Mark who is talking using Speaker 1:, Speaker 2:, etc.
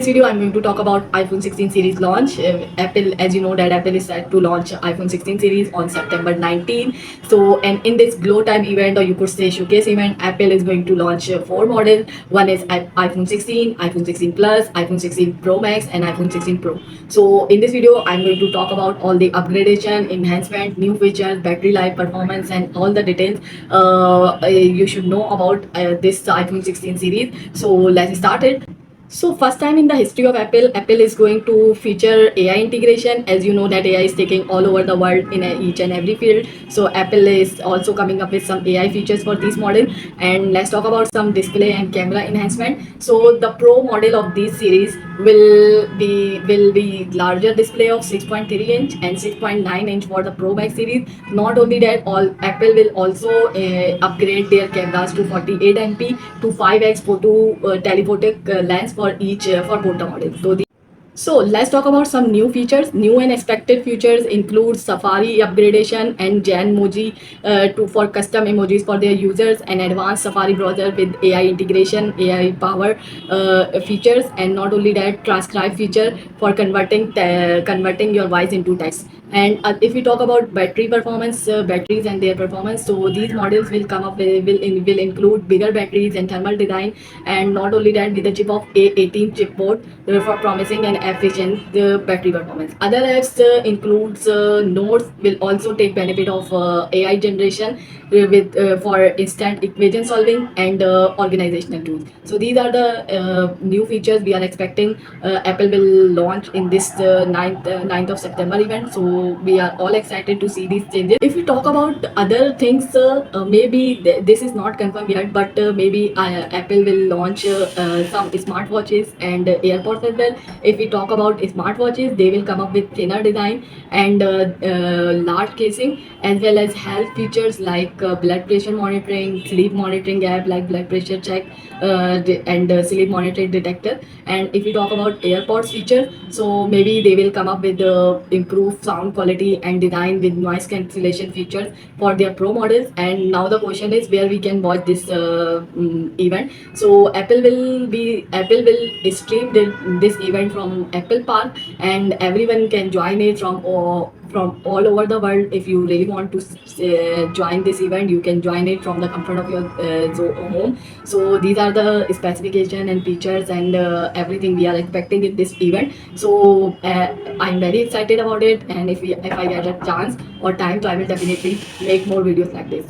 Speaker 1: video, I'm going to talk about iPhone 16 series launch. Apple, as you know, that Apple is set to launch iPhone 16 series on September 19. So, and in this Glow Time event, or you could say showcase event, Apple is going to launch four models. One is iPhone 16, iPhone 16 Plus, iPhone 16 Pro Max, and iPhone 16 Pro. So, in this video, I'm going to talk about all the upgradation, enhancement, new features, battery life, performance, and all the details you should know about this iPhone 16 series. So, let's start it. So first time in the history of Apple, Apple is going to feature AI integration. As you know that AI is taking all over the world in each and every field. So Apple is also coming up with some AI features for this model. And let's talk about some display and camera enhancement. So the Pro model of this series will be larger display of 6.3 inch and 6.9 inch for the Pro Max series. Not only that, all Apple will also upgrade their cameras to 48 MP to 5x photo telephotic lens for each for both the models. So let's talk about some new features. New and expected features include Safari upgradation and Janmoji for custom emojis for their users, and advanced Safari browser with AI integration, AI power features, and not only that, transcribe feature for converting your voice into text. And if we talk about battery performance, batteries and their performance, so these models will come up with, will include bigger batteries and thermal design, and not only that, with the chip of A18 chipboard for promising and efficient battery performance. Other apps includes Notes will also take benefit of AI generation with for instant equation solving and organizational tools. So these are the new features we are expecting. Apple will launch in this 9th of September event. So we are all excited to see these changes. If we talk about other things, maybe this is not confirmed yet, but maybe Apple will launch some smartwatches and AirPods as well. If we talk about smartwatches, they will come up with thinner design and large casing, as well as health features like blood pressure monitoring, sleep monitoring app like blood pressure check, and sleep monitoring detector. And if we talk about AirPods feature, so maybe they will come up with improved sound quality and design with noise cancellation features for their Pro models. And now the question is where we can watch this event. So Apple will stream this event from Apple Park, and everyone can join it from all over the world. If you really want to join this event, you can join it from the comfort of your home. So these are the specification and features and everything we are expecting in this event. So I'm very excited about it, and if I get a chance or time, so I will definitely make more videos like this.